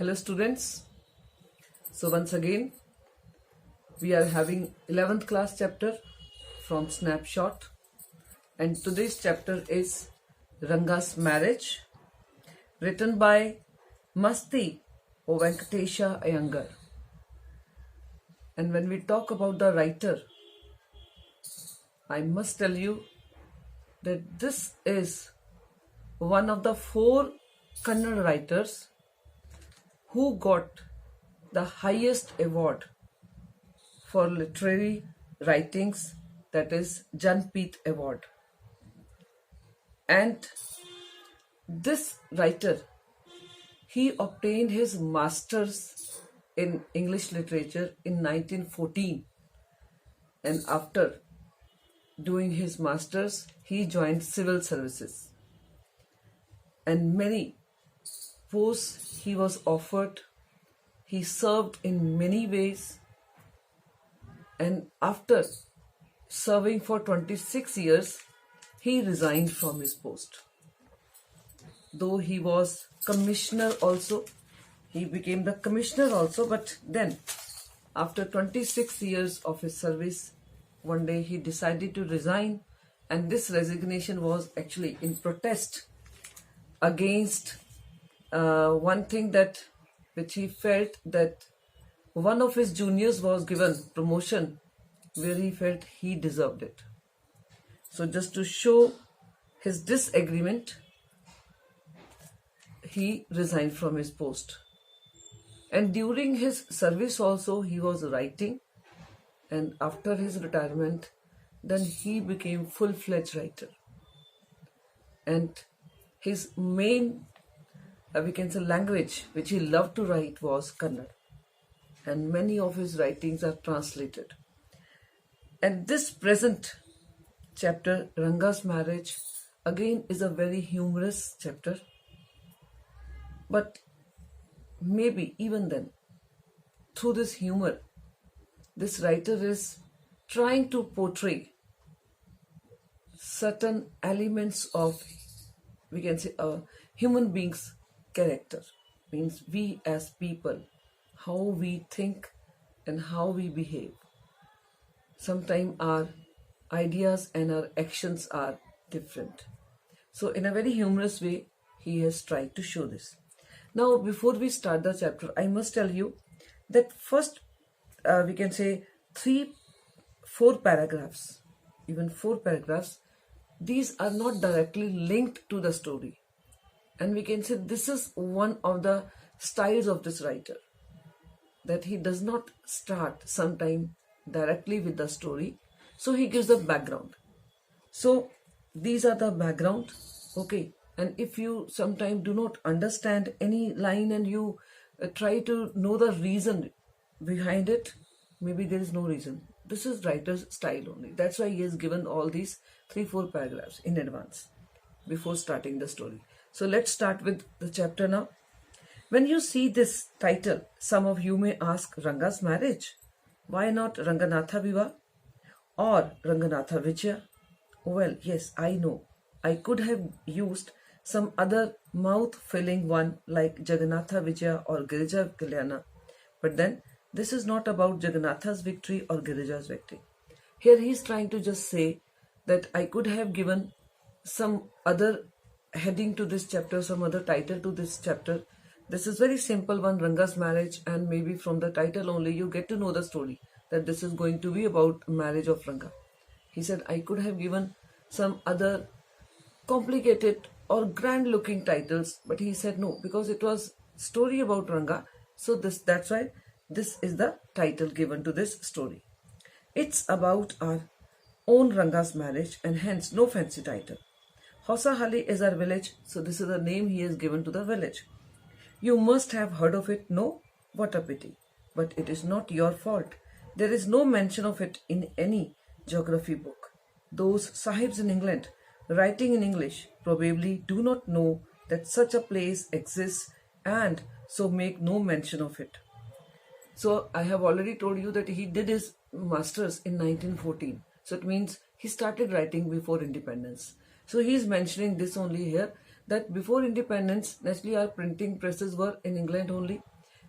Hello students. So once again we are having 11th class chapter from Snapshot, and today's chapter is Ranga's Marriage, written by Masti or Venkatesha Iyengar. And when we talk about the writer, I must tell you that this is one of the 4 Kannada writers who got the highest award for literary writings, that is Janpeet Award. And this writer, he obtained his master's in English literature in 1914, and after doing his master's he joined civil services, and many posts he was offered. He served in many ways, and after serving for 26 years, he resigned from his post. Though he was commissioner also, he became the commissioner also, but then after 26 years of his service, one day he decided to resign, and this resignation was actually in protest against one thing that which he felt, that one of his juniors was given promotion where he felt he deserved it. So just to show his disagreement, he resigned from his post. And during his service also he was writing, and after his retirement then he became full-fledged writer. And his main we can say language which he loved to write was Kannada, and many of his writings are translated. And this present chapter, Ranga's Marriage, again is a very humorous chapter, but maybe even then, through this humor, this writer is trying to portray certain elements of, we can say, a human being's character. Means we as people, how we think and how we behave. Sometimes our ideas and our actions are different. So in a very humorous way, he has tried to show this. Now before we start the chapter, I must tell you that first we can say 4 paragraphs, even 4 paragraphs, these are not directly linked to the story. And we can say this is one of the styles of this writer, that he does not start sometime directly with the story. So he gives the background. So these are the background, okay. And if you sometime do not understand any line and you try to know the reason behind it, maybe there is no reason. This is writer's style only. That's why he has given all these 3-4 paragraphs in advance before starting the story. So let's start with the chapter now. When you see this title, some of you may ask, Ranga's Marriage? Why not Ranganatha Viva or Ranganatha Vijaya? Well, yes, I know. I could have used some other mouth-filling one like Jagannatha Vijaya or Girija Kalyana. But then, this is not about Jagannatha's victory or Girija's victory. Here he is trying to just say that I could have given some other heading to this chapter, some other title to this chapter. This is very simple one, Ranga's Marriage, and maybe from the title only you get to know the story, that this is going to be about marriage of Ranga. He said I could have given some other complicated or grand looking titles, but he said no, because it was story about Ranga, so that's why this is the title given to this story. It's about our own Ranga's marriage, and hence no fancy title. Hosahalli is our village, so this is the name he has given to the village. You must have heard of it, no? What a pity. But it is not your fault. There is no mention of it in any geography book. Those sahibs in England, writing in English, probably do not know that such a place exists, and so make no mention of it. So I have already told you that he did his master's in 1914. So it means he started writing before independence. So he is mentioning this only here, that before independence, naturally our printing presses were in England only.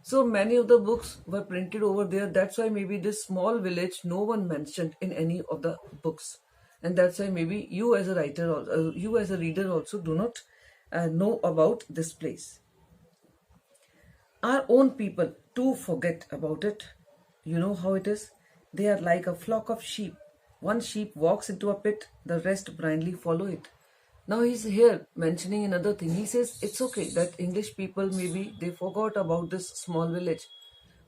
So many of the books were printed over there. That's why maybe this small village no one mentioned in any of the books. And that's why maybe you as a writer, you as a reader also do not know about this place. Our own people too forget about it. You know how it is? They are like a flock of sheep. One sheep walks into a pit, the rest blindly follow it. Now he's here mentioning another thing. He says it's okay that English people maybe they forgot about this small village,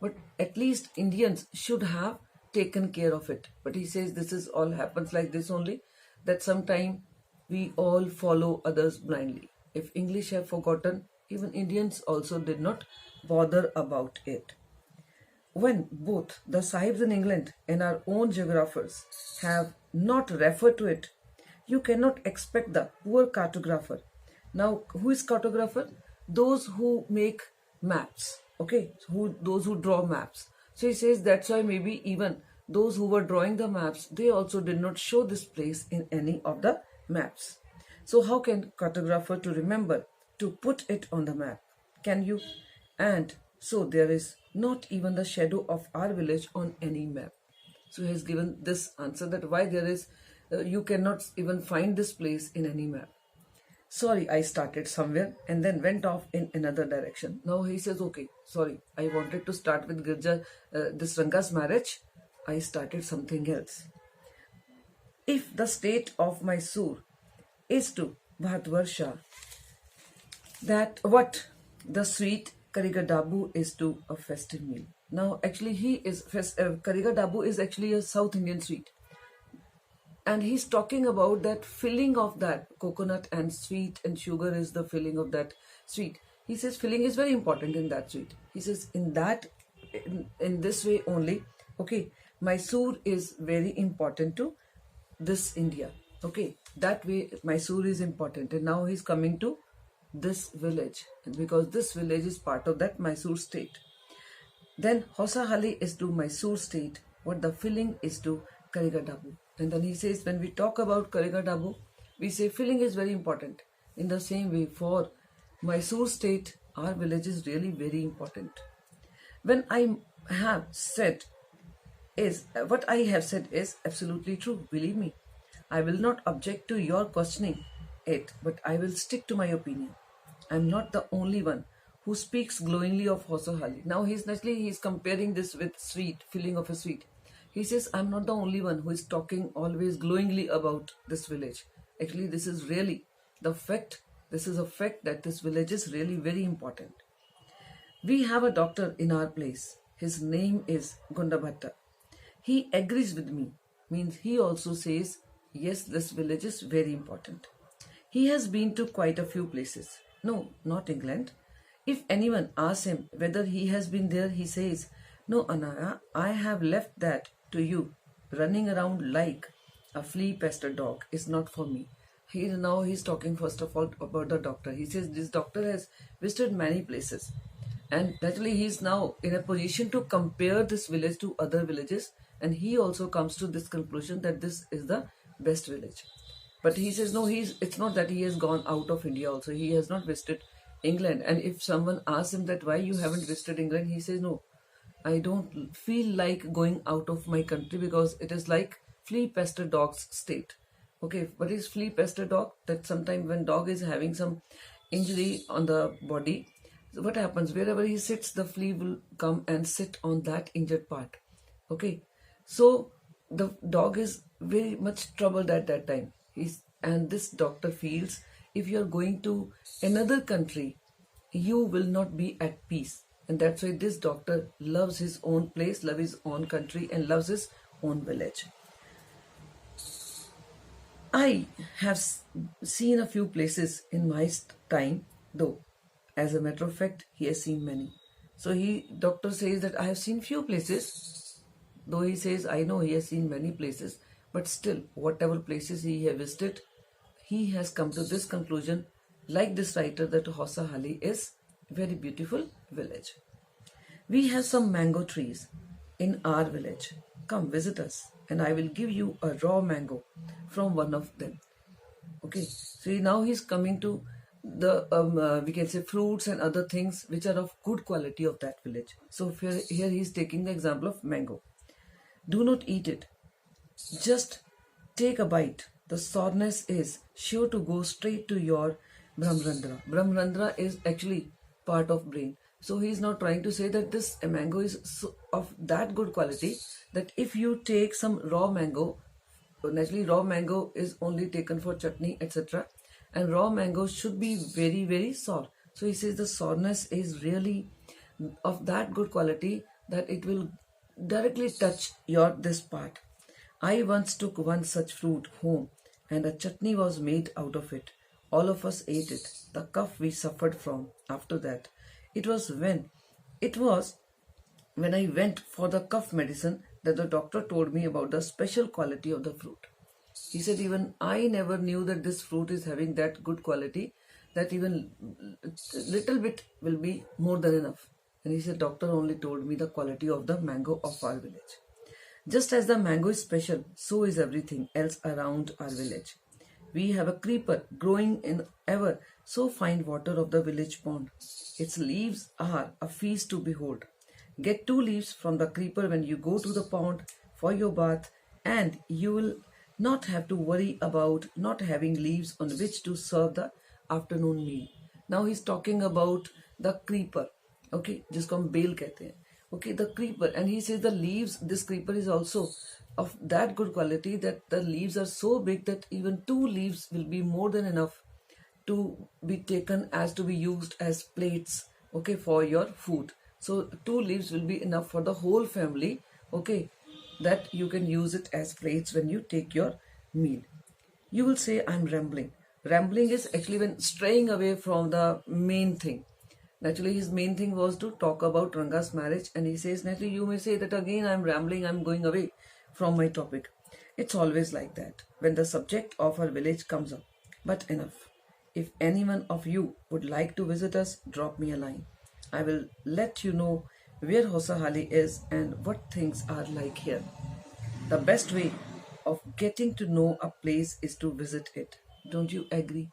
but at least Indians should have taken care of it. But he says this is all happens like this only, that sometime we all follow others blindly. If English have forgotten, even Indians also did not bother about it. When both the Sahibs in England and our own geographers have not referred to it, you cannot expect the poor cartographer. Now, who is cartographer? Those who make maps, okay? Those who draw maps. So he says that's why maybe even those who were drawing the maps, they also did not show this place in any of the maps. So how can cartographer to remember to put it on the map? Can you? And so there is not even the shadow of our village on any map. So he has given this answer that why there is, you cannot even find this place in any map. Sorry, I started somewhere and then went off in another direction. Now he says, okay, sorry, I wanted to start with Girja, this Ranga's marriage. I started something else. If the state of Mysore is to Bharatvarsha, that what the sweet Karigadabu is to a festive meal. Now, actually, Karigadabu is actually a South Indian sweet. And he's talking about that filling of that coconut and sweet and sugar is the filling of that sweet. He says filling is very important in that sweet. He says in this way only, okay, Mysore is very important to this India. Okay, that way Mysore is important. And now he's coming to this village, and because this village is part of that Mysore state. Then Hosahali is to Mysore state what the filling is to Karigadabu. And then he says when we talk about Karigadabu, we say filling is very important. In the same way for Mysore state, our village is really very important. When I have said is, what I have said is absolutely true, believe me. I will not object to your questioning it, but I will stick to my opinion. I am not the only one who speaks glowingly of Hosahali. Now he's comparing this with sweet, filling of a sweet. He says, I'm not the only one who is talking always glowingly about this village. Actually, this is really the fact. This is a fact that this village is really very important. We have a doctor in our place. His name is Gundabhatta. He agrees with me. Means he also says, yes, this village is very important. He has been to quite a few places. No, not England. If anyone asks him whether he has been there, he says, no, Anaya, I have left that to you. Running around like a flea pester dog is not for me. Now he's talking first of all about the doctor. He says this doctor has visited many places. And naturally he's now in a position to compare this village to other villages. And he also comes to this conclusion that this is the best village. But he says, no, it's not that he has gone out of India also. He has not visited England. And if someone asks him that why you haven't visited England, he says, no, I don't feel like going out of my country because it is like flea pester dog's state. Okay, what is flea pester dog? That sometimes when dog is having some injury on the body, so what happens? Wherever he sits, the flea will come and sit on that injured part. Okay, so the dog is very much troubled at that time. And this doctor feels if you are going to another country, you will not be at peace. And that's why this doctor loves his own place, loves his own country, and loves his own village. I have seen a few places in my time, though. As a matter of fact, he has seen many. So doctor says that I have seen few places, though he says I know he has seen many places, but still, whatever places he has visited, he has come to this conclusion, like this writer, that Hosahali is a very beautiful village. We have some mango trees in our village. Come visit us and I will give you a raw mango from one of them. Okay, so now he's coming to the we can say fruits and other things which are of good quality of that village. So here he is taking the example of mango. Do not eat it. Just take a bite. The soreness is sure to go straight to your Brahmarandra. Brahmarandra is actually part of brain. So he is not trying to say that this mango is of that good quality that if you take some raw mango, naturally raw mango is only taken for chutney, etc. And raw mango should be very, very sour. So he says the sourness is really of that good quality that it will directly touch your this part. I once took one such fruit home and a chutney was made out of it. All of us ate it. The cough we suffered from after that. It was when it was when I went for the cough medicine that the doctor told me about the special quality of the fruit. He said even I never knew that this fruit is having that good quality, that even little bit will be more than enough. And he said doctor only told me the quality of the mango of our village. Just as the mango is special, so is everything else around our village. We have a creeper growing in ever so fine water of the village pond. Its leaves are a feast to behold. Get 2 leaves from the creeper when you go to the pond for your bath, and you will not have to worry about not having leaves on which to serve the afternoon meal. Now he's talking about the creeper. Okay, जिसको हम bell कहते हैं. Okay, the creeper, and he says the leaves, this creeper is also of that good quality that the leaves are so big that even 2 leaves will be more than enough to be taken as to be used as plates, okay, for your food. So 2 leaves will be enough for the whole family, okay, that you can use it as plates when you take your meal. You will say I'm rambling. Rambling is actually when straying away from the main thing. Naturally, his main thing was to talk about Ranga's marriage, and he says, naturally, you may say that again I'm rambling, I'm going away from my topic. It's always like that when the subject of our village comes up. But enough. If anyone of you would like to visit us, drop me a line. I will let you know where Hosahali is and what things are like here. The best way of getting to know a place is to visit it. Don't you agree?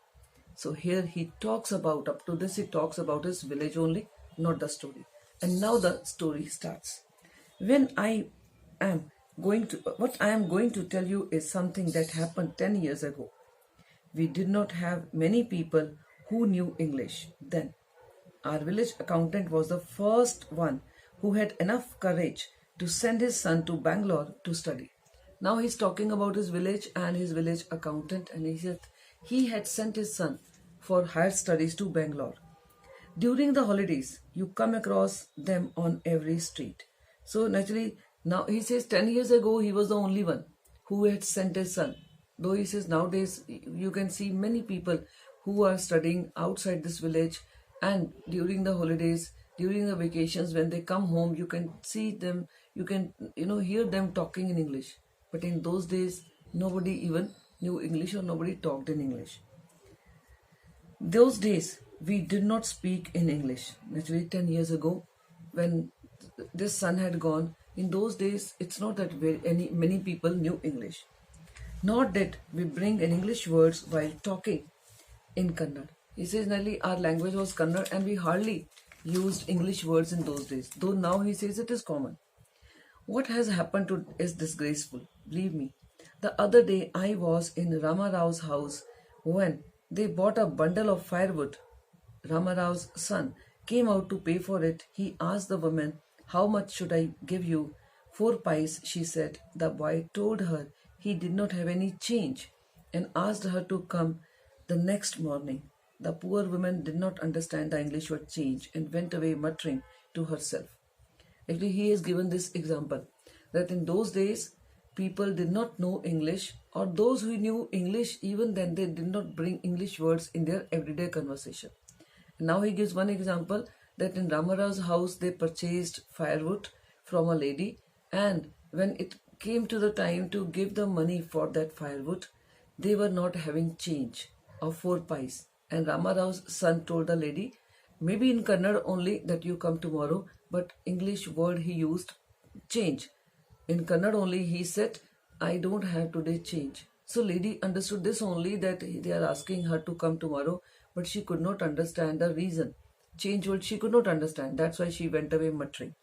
So here he talks about, up to this he talks about his village only, not the story. And now the story starts. What I am going to tell you is something that happened 10 years ago. We did not have many people who knew English then. Our village accountant was the first one who had enough courage to send his son to Bangalore to study. Now he's talking about his village and his village accountant, and he said he had sent his son for higher studies to Bangalore. During the holidays, you come across them on every street. So naturally, now he says 10 years ago he was the only one who had sent his son. Though he says nowadays you can see many people who are studying outside this village, and during the holidays, during the vacations, when they come home, you can see them, you can hear them talking in English. But in those days, nobody even knew English or nobody talked in English. Those days, we did not speak in English. Naturally, 10 years ago, when this son had gone, in those days, it's not that many people knew English. Nor did we bring in English words while talking in Kannada. He says, Nelly, our language was Kannada and we hardly used English words in those days. Though now he says it is common. What has happened to is disgraceful. Believe me. The other day I was in Ramarao's house when they bought a bundle of firewood. Ramarao's son came out to pay for it. He asked the woman, how much should I give you? 4 pies, she said. The boy told her he did not have any change and asked her to come the next morning. The poor woman did not understand the English word change and went away muttering to herself. Actually, he has given this example that in those days, people did not know English, or those who knew English, even then they did not bring English words in their everyday conversation. And now he gives one example that in Ramarao's house, they purchased firewood from a lady, and when it came to the time to give the money for that firewood, they were not having change of 4 pies. And Ramarao's son told the lady, maybe in Kannada only that you come tomorrow, but English word he used, change. In Kannada only he said, I don't have today change. So lady understood this only, that they are asking her to come tomorrow but she could not understand the reason. Change what she could not understand. That's why she went away muttering.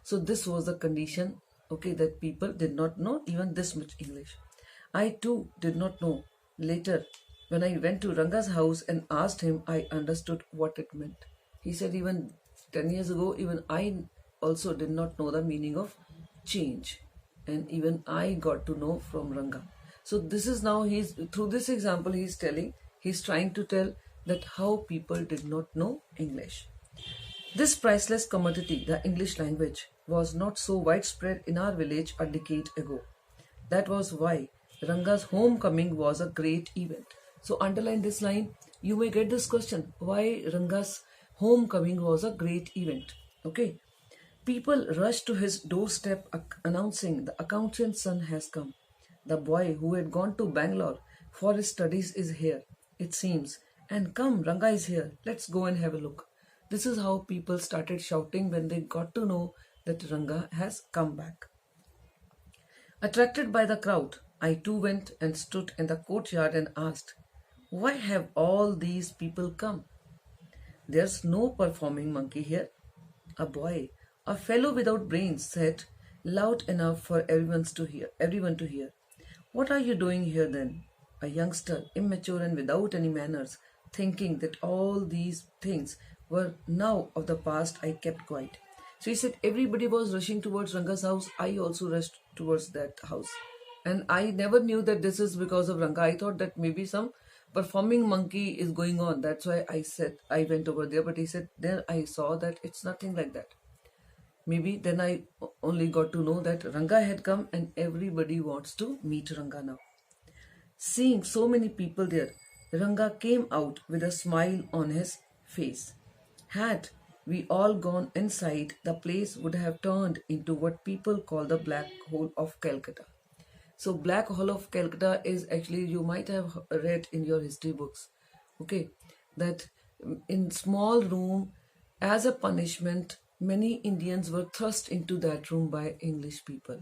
So this was the condition, okay, that people did not know even this much English. I too did not know. Later, when I went to Ranga's house and asked him, I understood what it meant. He said even 10 years ago, even I also did not know the meaning of change. And even I got to know from Ranga. So this is now through this example he's trying to tell that how people did not know English. This priceless commodity, the English language, was not so widespread in our village a decade ago. That was why Ranga's homecoming was a great event. So underline this line. You may get this question. Why Ranga's homecoming was a great event? Okay. People rushed to his doorstep announcing the accountant's son has come. The boy who had gone to Bangalore for his studies is here, it seems. And come, Ranga is here. Let's go and have a look. This is how people started shouting when they got to know that Ranga has come back. Attracted by the crowd, I too went and stood in the courtyard and asked, why have all these people come? There's no performing monkey here. A boy, a fellow without brains, said, loud enough for everyone to hear. What are you doing here then? A youngster, immature and without any manners, thinking that all these things were now of the past, I kept quiet. So he said, everybody was rushing towards Ranga's house. I also rushed towards that house. And I never knew that this is because of Ranga. I thought that maybe some performing monkey is going on. That's why I went over there. But he said, then I saw that it's nothing like that. Maybe then I only got to know that Ranga had come and everybody wants to meet Ranga now. Seeing so many people there, Ranga came out with a smile on his face. Had we all gone inside, the place would have turned into what people call the Black Hole of Calcutta. So Black Hole of Calcutta is actually, you might have read in your history books, okay, that in small room, as a punishment, many Indians were thrust into that room by English people.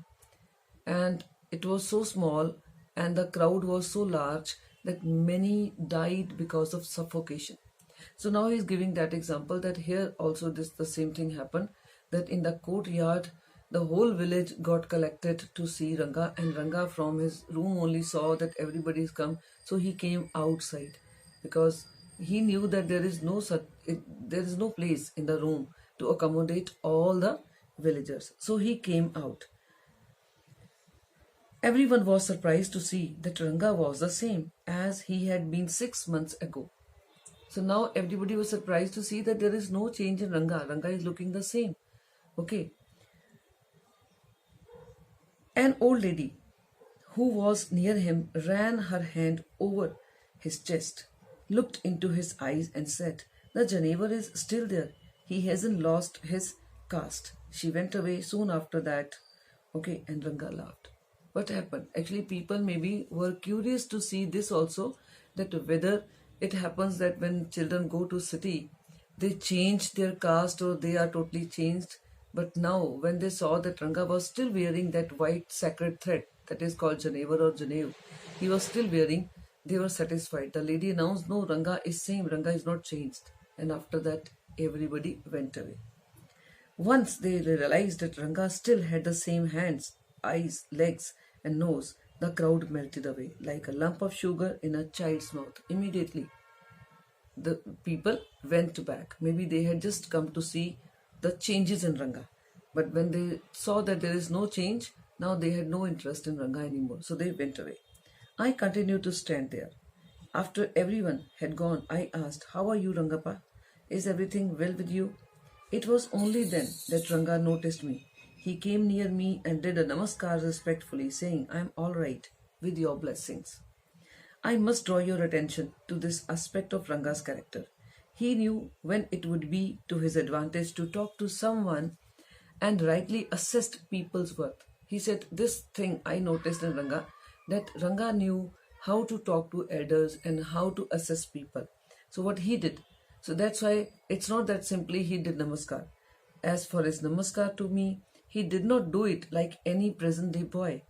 And it was so small and the crowd was so large that many died because of suffocation. So now he's giving that example that here also the same thing happened, that in the courtyard the whole village got collected to see Ranga, and Ranga from his room only saw that everybody's come, so he came outside because he knew that there is no place in the room to accommodate all the villagers. So he came out. Everyone was surprised to see that Ranga was the same as he had been 6 months ago. So now everybody was surprised to see that there is no change in Ranga. Ranga is looking the same. Okay. An old lady who was near him ran her hand over his chest, looked into his eyes and said, the Janevar is still there. He hasn't lost his caste. She went away soon after that. Okay, and Ranga laughed. What happened? Actually, people maybe were curious to see this also, that whether it happens that when children go to city, they change their caste or they are totally changed. But now, when they saw that Ranga was still wearing that white sacred thread that is called Janevar or Janev, he was still wearing, they were satisfied. The lady announced, no, Ranga is same, Ranga is not changed. And after that, everybody went away. Once they realized that Ranga still had the same hands, eyes, legs and nose, the crowd melted away like a lump of sugar in a child's mouth. Immediately, the people went back. Maybe they had just come to see the changes in Ranga. But when they saw that there is no change, now they had no interest in Ranga anymore. So they went away. I continued to stand there. After everyone had gone, I asked, how are you, Rangappa? Is everything well with you? It was only then that Ranga noticed me. He came near me and did a namaskar respectfully, saying, I am all right with your blessings. I must draw your attention to this aspect of Ranga's character. He knew when it would be to his advantage to talk to someone and rightly assessed people's worth. He said, this thing I noticed in Ranga, that Ranga knew how to talk to elders and how to assess people. So what he did, so that's why it's not that simply he did namaskar. As for his namaskar to me, he did not do it like any present day boy,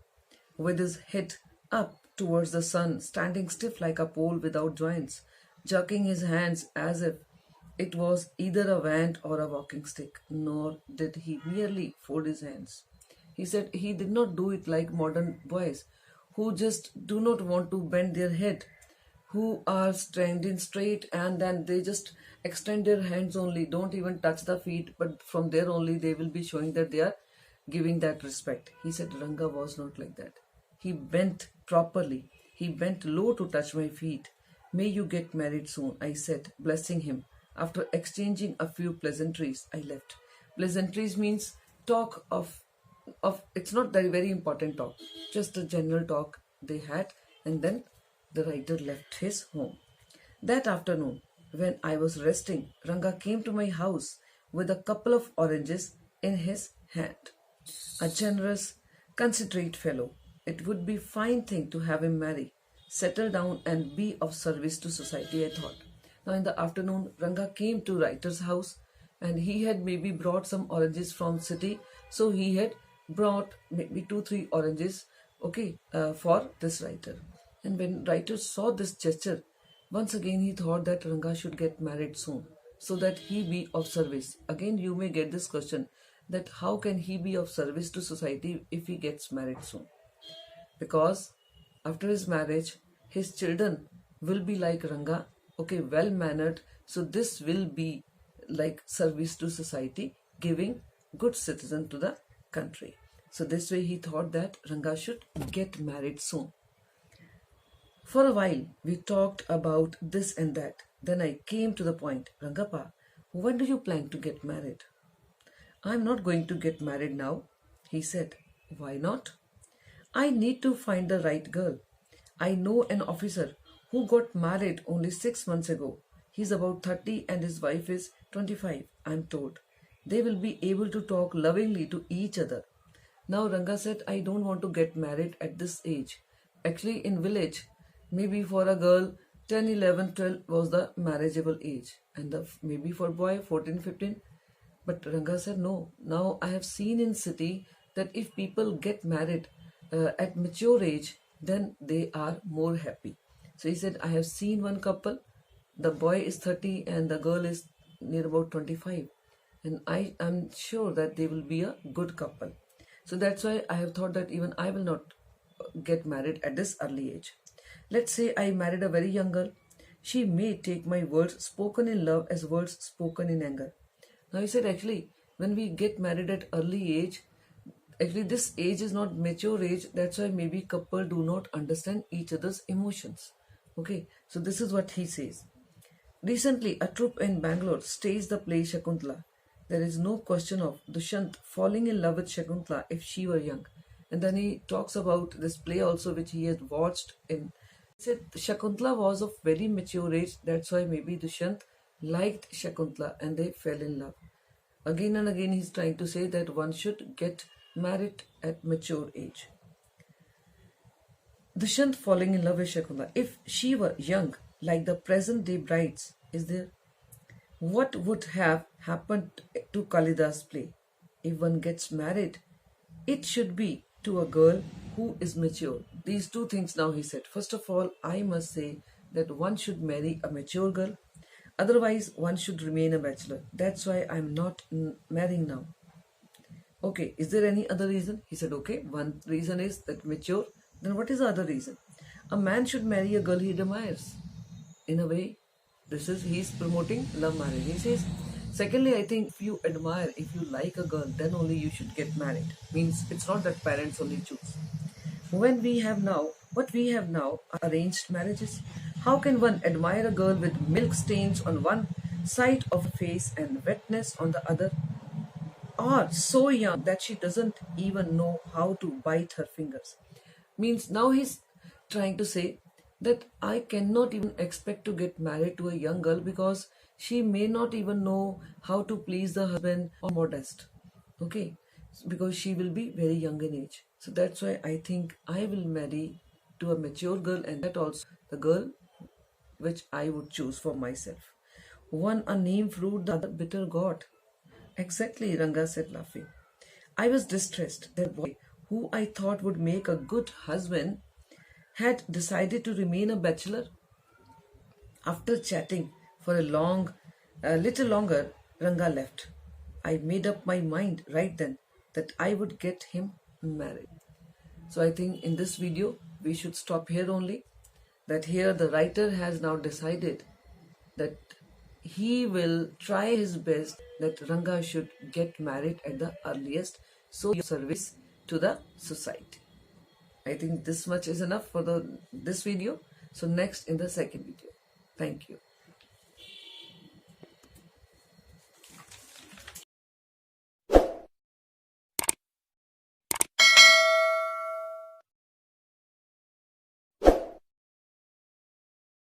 with his head up towards the sun, standing stiff like a pole without joints. jerking his hands as if it was either a wand or a walking stick. Nor did he merely fold his hands. He said he did not do it like modern boys who just do not want to bend their head, who are standing straight and then they just extend their hands only, don't even touch the feet, but from there only they will be showing that they are giving that respect. He said Ranga was not like that. He bent properly. He bent low to touch my feet. May you get married soon, I said, blessing him. After exchanging a few pleasantries, I left. Pleasantries means talk of it's not very very important talk, just a general talk they had, and then the writer left his home. That afternoon, when I was resting, Ranga came to my house with a couple of oranges in his hand. A generous, considerate fellow. It would be a fine thing to have him marry, settle down and be of service to society, I thought. Now in the afternoon, Ranga came to writer's house and he had maybe brought some oranges from city. So he had brought maybe 2-3 oranges, okay, for this writer. And when writer saw this gesture, once again he thought that Ranga should get married soon so that he be of service. Again you may get this question that how can he be of service to society if he gets married soon? Because after his marriage, his children will be like Ranga, okay, well mannered. So this will be like service to society, giving good citizen to the country. So this way he thought that Ranga should get married soon. For a while we talked about this and that. Then I came to the point. Rangappa, when do you plan to get married? I'm not going to get married now, he said. Why not? I need to find the right girl. I know an officer who got married only 6 months ago. He's about 30 and his wife is 25, I'm told. They will be able to talk lovingly to each other. Now Ranga said, I don't want to get married at this age. Actually in village, maybe for a girl, 10, 11, 12 was the marriageable age. And maybe for boy, 14, 15. But Ranga said, no, now I have seen in city that if people get married at mature age, then they are more happy. So he said, I have seen one couple, the boy is 30 and the girl is near about 25. And I am sure that they will be a good couple. So that's why I have thought that even I will not get married at this early age. Let's say I married a very young girl. She may take my words spoken in love as words spoken in anger. Now he said actually when we get married at early age, actually this age is not mature age. That's why maybe couple do not understand each other's emotions. Okay, so this is what he says. Recently, a troupe in Bangalore staged the play Shakuntala. There is no question of Dushyant falling in love with Shakuntala if she were young. And then he talks about this play also which he had watched in. He said Shakuntala was of very mature age. That's why maybe Dushyant liked Shakuntala and they fell in love. Again and again he's trying to say that one should get married at mature age. Dushyant falling in love with Shakuntala. If she were young, like the present day brides, is there? What would have happened to Kalidas' play? If one gets married, it should be to a girl who is mature. These two things now he said. First of all, I must say that one should marry a mature girl. Otherwise, one should remain a bachelor. That's why I'm not marrying now. Okay, is there any other reason? He said, okay, one reason is that mature. Then what is the other reason? A man should marry a girl he admires. In a way, he's promoting love marriage. He says, secondly, I think if you admire, if you like a girl, then only you should get married. Means it's not that parents only choose. What we have now are arranged marriages. How can one admire a girl with milk stains on one side of the face and wetness on the other? Or so young that she doesn't even know how to bite her fingers. Means now he's trying to say that I cannot even expect to get married to a young girl because she may not even know how to please the husband or modest. Okay, because she will be very young in age. So that's why I think I will marry to a mature girl, and that also the girl which I would choose for myself. One a name fruit, the other bitter gourd. Exactly, Ranga said laughing. I was distressed. That boy, who I thought would make a good husband, had decided to remain a bachelor. After chatting for a little longer, Ranga left. I made up my mind right then that I would get him married. So I think in this video we should stop here only. That here the writer has now decided that he will try his best that Ranga should get married at the earliest, so service to the society. I think this much is enough for this video. So next in the second video. Thank you.